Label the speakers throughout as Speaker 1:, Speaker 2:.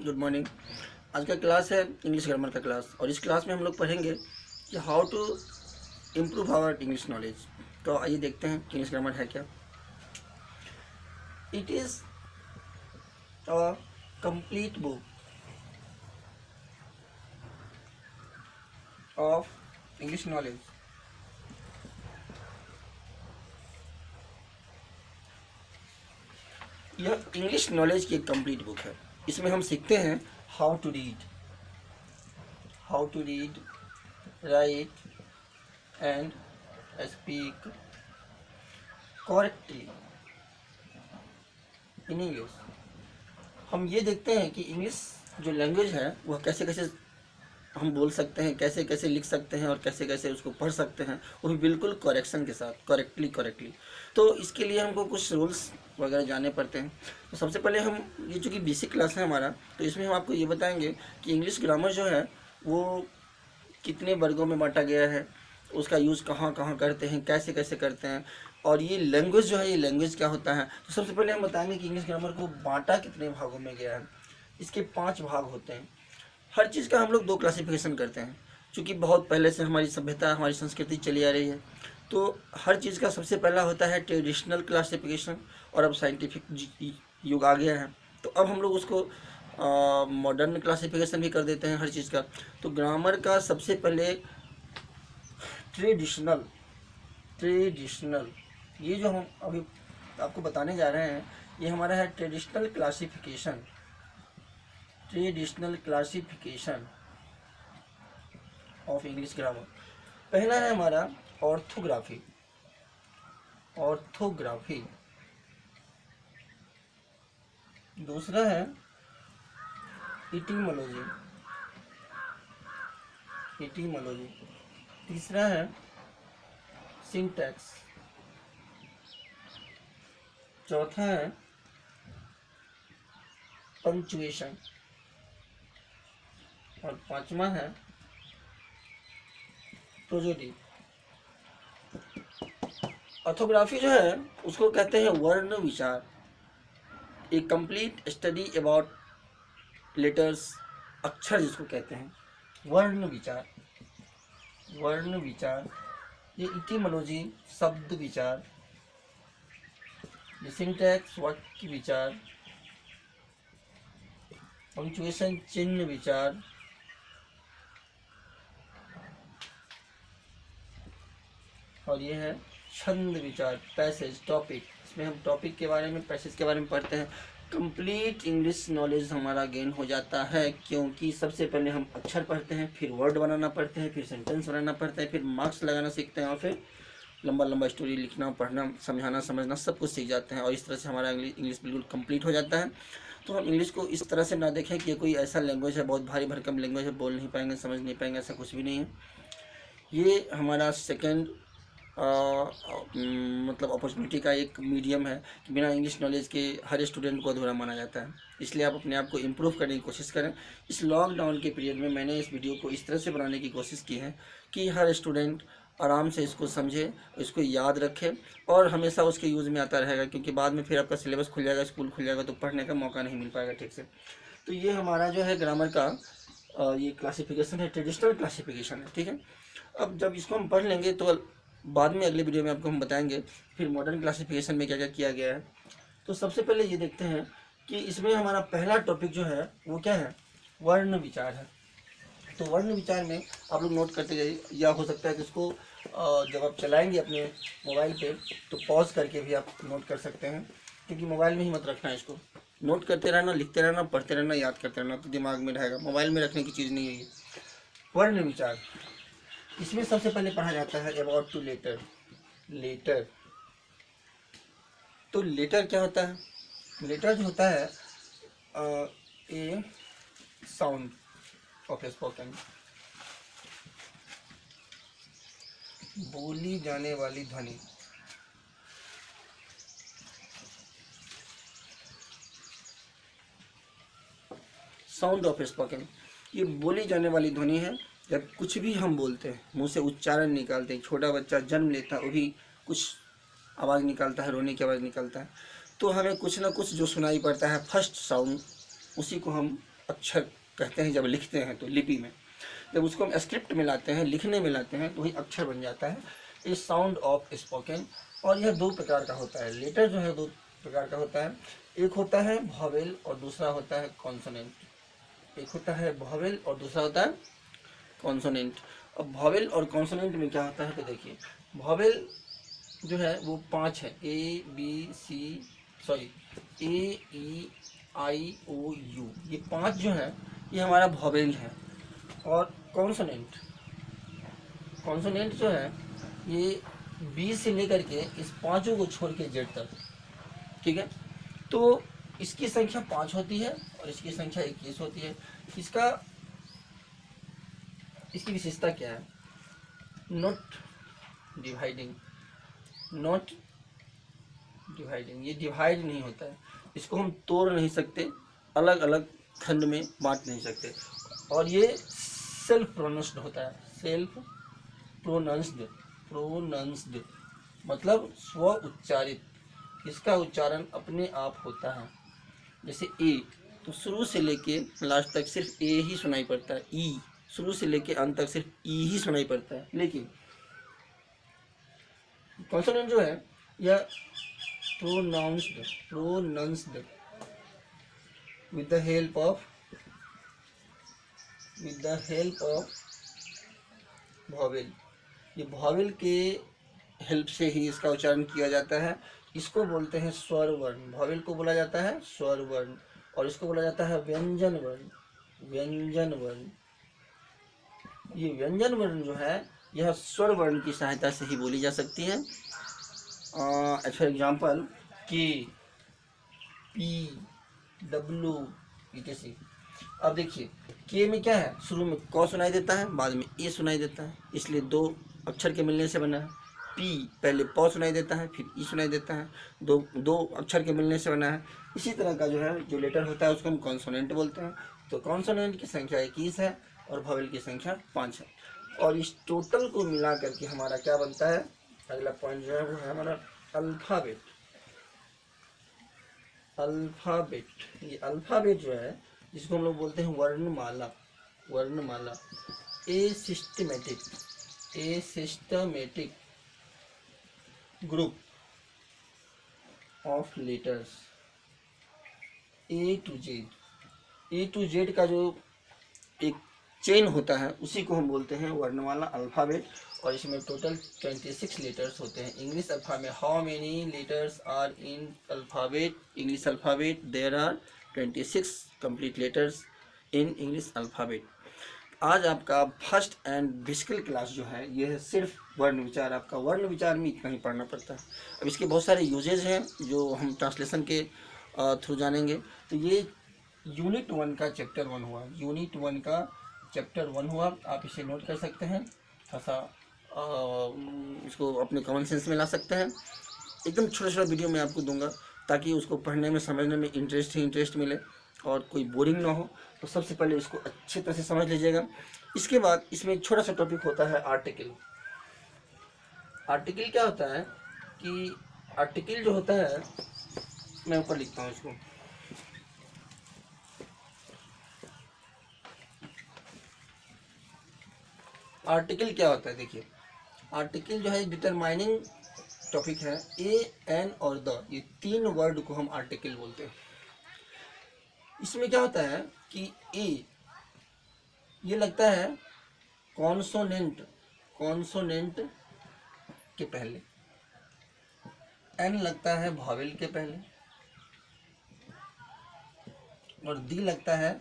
Speaker 1: Good morning. आज का class है इंग्लिश ग्रामर का क्लास और इस क्लास में हम लोग पढ़ेंगे कि how to improve our English knowledge. तो आइए देखते हैं इंग्लिश ग्रामर है क्या। It is a complete book of English knowledge. यह इंग्लिश नॉलेज की एक कंप्लीट बुक है। इसमें हम सीखते हैं how to read, write and speak correctly in English. हम ये देखते हैं कि इंग्लिश जो लैंग्वेज है वह कैसे कैसे हम बोल सकते हैं, कैसे कैसे लिख सकते हैं और कैसे कैसे उसको पढ़ सकते हैं, वो भी बिल्कुल करेक्शन के साथ, करेक्टली। तो इसके लिए हमको कुछ रूल्स वगैरह जानने पड़ते हैं। तो सबसे पहले हम ये जो कि बेसिक क्लास है हमारा, तो इसमें हम आपको ये बताएंगे कि इंग्लिश ग्रामर जो है वो कितने वर्गों में बांटा गया है, उसका यूज़ कहाँ कहाँ करते हैं, कैसे कैसे करते हैं, और ये लैंग्वेज जो है ये लैंग्वेज क्या होता है। तो सबसे पहले हम बताएंगे कि इंग्लिश ग्रामर को बांटा कितने भागों में गया है। इसके 5 भाग होते हैं। हर चीज़ का हम लोग 2 क्लासिफिकेशन करते हैं, क्योंकि बहुत पहले से हमारी सभ्यता, हमारी संस्कृति चली आ रही है। तो हर चीज़ का सबसे पहला होता है ट्रेडिशनल क्लासिफिकेशन, और अब साइंटिफिक युग आ गया है तो अब हम लोग उसको मॉडर्न क्लासिफिकेशन भी कर देते हैं हर चीज़ का। तो ग्रामर का सबसे पहले ट्रेडिशनल, ये जो हम अभी आपको बताने जा रहे हैं ये हमारा है traditional classification of English grammar. पहला है हमारा ऑर्थोग्राफी। दूसरा है इटिमोलॉजी। तीसरा है सिंटैक्स। चौथा है पंक्चुएशन और 5वां है प्रोजोडी। ऑर्थोग्राफी जो है उसको कहते हैं वर्ण विचार, एक कंप्लीट स्टडी अबाउट लेटर्स, अक्षर जिसको कहते हैं वर्ण विचार। ये इटिमोलॉजी शब्द विचार, ये सिंटैक्स वाक्य विचार, पंक्चुएशन चिन्ह विचार, और ये है छंद विचार, पैसेज, टॉपिक। इसमें हम टॉपिक के बारे में, पैसेज के बारे में पढ़ते हैं। कंप्लीट इंग्लिश नॉलेज हमारा गेन हो जाता है, क्योंकि सबसे पहले हम अक्षर पढ़ते हैं, फिर वर्ड बनाना पढ़ते हैं, फिर सेंटेंस बनाना पड़ता है, फिर मार्क्स लगाना सीखते हैं, और फिर लंबा स्टोरी लिखना, पढ़ना, समझाना, समझना, सब कुछ सीख जाते हैं। और इस तरह से हमारा इंग्लिश बिल्कुल कंप्लीट हो जाता है। तो हम इंग्लिश को इस तरह से ना देखें कि ये कोई ऐसा लैंग्वेज है, बहुत भारी भरकम लैंग्वेज है, बोल नहीं पाएंगे, समझ नहीं पाएंगे, ऐसा कुछ भी नहीं है। ये हमारा सेकेंड मतलब अपॉर्चुनिटी का एक मीडियम है कि बिना इंग्लिश नॉलेज के हर स्टूडेंट को अधूरा माना जाता है। इसलिए आप अपने आप को इम्प्रूव करने की कोशिश करें। इस लॉकडाउन के पीरियड में मैंने इस वीडियो को इस तरह से बनाने की कोशिश की है कि हर स्टूडेंट आराम से इसको समझे, इसको याद रखे और हमेशा उसके यूज़ में आता रहेगा, क्योंकि बाद में फिर आपका सिलेबस खुल जाएगा, स्कूल खुल जाएगा, तो पढ़ने का मौका नहीं मिल पाएगा ठीक से। तो ये हमारा जो है ग्रामर का ये क्लासिफिकेशन है, ट्रेडिशनल क्लासिफिकेशन है, ठीक है। अब जब इसको हम पढ़ लेंगे तो बाद में अगले वीडियो में आपको हम बताएंगे फिर मॉडर्न क्लासिफिकेशन में क्या क्या किया गया है। तो सबसे पहले ये देखते हैं कि इसमें हमारा पहला टॉपिक जो है वो क्या है, वर्ण विचार है। तो वर्ण विचार में आप लोग नोट करते जाइए, या हो सकता है कि इसको जब आप चलाएंगे अपने मोबाइल पे तो पॉज करके भी आप नोट कर सकते हैं, क्योंकि मोबाइल में ही मत रखना है, इसको नोट करते रहना, लिखते रहना, पढ़ते रहना, याद करते रहना, तो दिमाग में रहेगा। मोबाइल में रखने की चीज़ नहीं है ये। वर्ण विचार, इसमें सबसे पहले पढ़ा जाता है अबाउट टू लेटर। तो लेटर क्या होता है? लेटर जो होता है ए साउंड ऑफ स्पोकन, बोली जाने वाली ध्वनि। साउंड ऑफ स्पोकन, ये बोली जाने वाली ध्वनि है। जब कुछ भी हम बोलते हैं, मुंह से उच्चारण निकालते हैं, छोटा बच्चा जन्म लेता है वो भी कुछ आवाज़ निकालता है, रोने की आवाज़ निकालता है, तो हमें कुछ ना कुछ जो सुनाई पड़ता है फर्स्ट साउंड, उसी को हम अक्षर कहते हैं जब लिखते हैं तो लिपि में, जब उसको हम स्क्रिप्ट में लाते हैं, लिखने में लाते हैं, तो वही अक्षर बन जाता है। इस साउंड ऑफ स्पोकन। और यह दो प्रकार का होता है। लेटर जो है दो प्रकार का होता है, एक होता है वॉवेल और दूसरा होता है कॉन्सोनेंट। एक होता है वॉवेल और दूसरा होता है कॉन्सोनेंट। अब वॉवेल और कॉन्सोनेंट में क्या होता है तो देखिए, वॉवेल जो है वो 5 है, A, B, C, A, E, I, O, U, ये 5 जो है ये हमारा वॉवेल है। और कॉन्सोनेंट, कॉन्सोनेंट जो है ये बी से लेकर के इस पांचों को छोड़ के जेड तक, ठीक है। तो इसकी संख्या 5 होती है और इसकी संख्या 21 होती है। इसकी विशेषता क्या है? नॉट डिवाइडिंग, नॉट डिवाइडिंग, ये डिवाइड नहीं होता है, इसको हम तोड़ नहीं सकते, अलग अलग खंड में बांट नहीं सकते। और ये सेल्फ प्रोनाउंस्ड होता है, सेल्फ प्रोनाउंस्ड, प्रोनाउंस्ड मतलब स्व उच्चारित, इसका उच्चारण अपने आप होता है। जैसे ए, तो शुरू से लेके लास्ट तक सिर्फ ए ही सुनाई पड़ता है। ई, शुरू से लेके अंत तक सिर्फ ई ही सुनाई पड़ता है। लेकिन कॉन्सोनेंट जो है यह pronounced, pronounced with the help of vowel। ये vowel के हेल्प से ही इसका उच्चारण किया जाता है। इसको बोलते हैं स्वर वर्ण, vowel को बोला जाता है स्वर वर्ण, और इसको बोला जाता है व्यंजन वर्ण, व्यंजन वर्ण। ये व्यंजन वर्ण जो है यह स्वर वर्ण की सहायता से ही बोली जा सकती है। फॉर एग्जाम्पल के, पी, डब्लू, etc। अब देखिए के में क्या है, शुरू में क सुनाई देता है, बाद में ए सुनाई देता है, इसलिए दो अक्षर के मिलने से बना है। पी पहले प सुनाई देता है, फिर ई सुनाई देता है, दो अक्षर के मिलने से बना है। इसी तरह का जो है जो लेटर होता है उसको हम कॉन्सोनेंट बोलते हैं। तो कॉन्सोनेंट की संख्या 21 है और वॉवेल की संख्या 5 है। और इस टोटल को मिला करके हमारा क्या बनता है, अगला पॉइंट जो है वो है हमारा अल्फ़ाबेट। अल्फ़ाबेट, ये अल्फ़ाबेट जो है जिसको हम लोग बोलते हैं वर्णमाला, वर्णमाला। A systematic group of letters A to Z. A to Z का जो एक चेन होता है उसी को हम बोलते हैं वर्णमाला, अल्फ़ाबेट। और इसमें टोटल 26 लेटर्स होते हैं। इंग्लिश अल्फ़ा में how many letters are in alphabet, English alphabet? There are 26 complete letters in English alphabet. आज आपका फर्स्ट एंड बेसिकल क्लास जो है यह सिर्फ वर्ण विचार, आपका वर्ण विचार में इतना ही पढ़ना पड़ता है। अब इसके बहुत सारे यूजेज हैं जो हम ट्रांसलेशन के थ्रू जानेंगे। तो ये यूनिट 1 का चैप्टर 1 हुआ, यूनिट 1 का चैप्टर 1 हुआ। आप इसे नोट कर सकते हैं, थोड़ा इसको अपने कॉमन सेंस में ला सकते हैं। एकदम छोटा छोटा वीडियो मैं आपको दूंगा ताकि उसको पढ़ने में समझने में इंटरेस्ट मिले और कोई बोरिंग ना हो। तो सबसे पहले इसको अच्छे तरह से समझ लीजिएगा। इसके बाद इसमें एक छोटा सा टॉपिक होता है आर्टिकल। आर्टिकल क्या होता है कि आर्टिकल जो होता है, मैं ऊपर लिखता हूँ इसको। आर्टिकल क्या होता है, देखिए आर्टिकल जो है डिटरमाइनिंग टॉपिक है। ए, एन और द, ये 3 वर्ड को हम आर्टिकल बोलते हैं। इसमें क्या होता है कि ए ये लगता है कॉन्सोनेंट, कॉन्सोनेंट के पहले, एन लगता है वॉवेल के पहले, और दी लगता है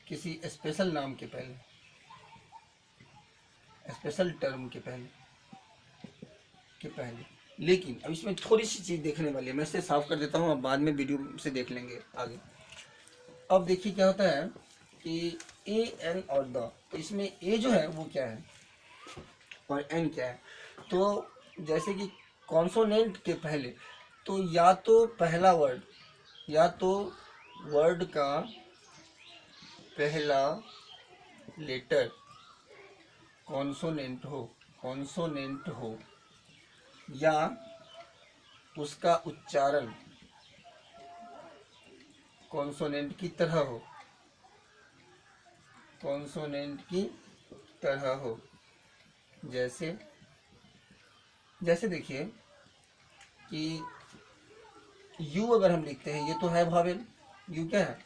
Speaker 1: किसी स्पेशल नाम के पहले, स्पेशल टर्म के पहले। लेकिन अब इसमें थोड़ी सी चीज़ देखने वाली है, मैं इसे साफ कर देता हूँ, अब बाद में वीडियो से देख लेंगे आगे। अब देखिए क्या होता है कि ए, एन और द, तो इसमें ए जो है वो क्या है और एन क्या है। तो जैसे कि कॉन्सोनेंट के पहले, तो या तो पहला वर्ड, या तो वर्ड का पहला लेटर कॉन्सोनेंट हो, या उसका उच्चारण कॉन्सोनेंट की तरह हो, कॉन्सोनेंट की तरह हो। जैसे जैसे देखिए कि यू अगर हम लिखते हैं, ये तो है वॉवेल, यू क्या है,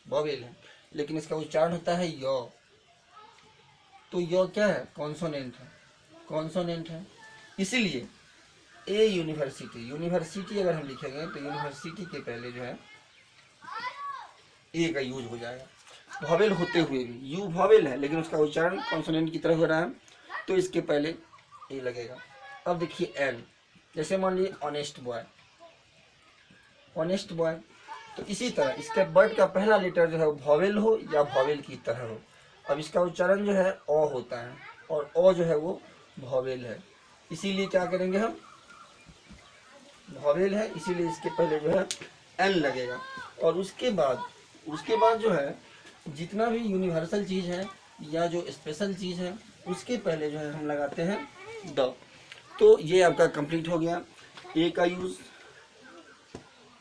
Speaker 1: वॉवेल है, लेकिन इसका उच्चारण होता है यौ। तो यौ क्या है, कॉन्सोनेंट है, कॉन्सोनेंट है। इसीलिए ए यूनिवर्सिटी, यूनिवर्सिटी अगर हम लिखेंगे तो यूनिवर्सिटी के पहले जो है ए का यूज हो जाएगा, वॉवेल होते हुए भी। यू वॉवेल है लेकिन उसका उच्चारण कॉन्सोनेंट की तरह हो रहा है, तो इसके पहले ए लगेगा। अब देखिए एल, जैसे मान लीजिए ऑनेस्ट बॉय, ऑनेस्ट बॉय, तो इसी तरह इसके वर्ड का पहला लेटर जो है वॉवेल हो या वॉवेल की तरह हो। अब इसका उच्चारण जो है ओ होता है, और ओ जो है वो वॉवेल है, इसीलिए क्या करेंगे हम, वॉवेल है इसीलिए इसके पहले जो है एन लगेगा। और उसके बाद जो है जितना भी यूनिवर्सल चीज़ है या जो स्पेशल चीज़ है उसके पहले जो है हम लगाते हैं द। तो ये आपका कंप्लीट हो गया, ए का यूज़,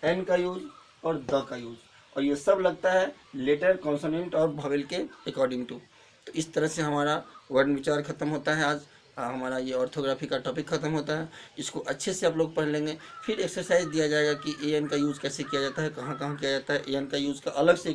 Speaker 1: एन का यूज़ और द का यूज़, और ये सब लगता है लेटर, कॉन्सोनेंट और वॉवेल के अकॉर्डिंग टू। तो इस तरह से हमारा वर्ण विचार खत्म होता है। आज हमारा ये ऑर्थोग्राफी का टॉपिक खत्म होता है। इसको अच्छे से आप लोग पढ़ लेंगे। फिर एक्सरसाइज दिया जाएगा कि ए एन का यूज़ कैसे किया जाता है, कहाँ कहाँ किया जाता है, ए एन का यूज़ का अलग से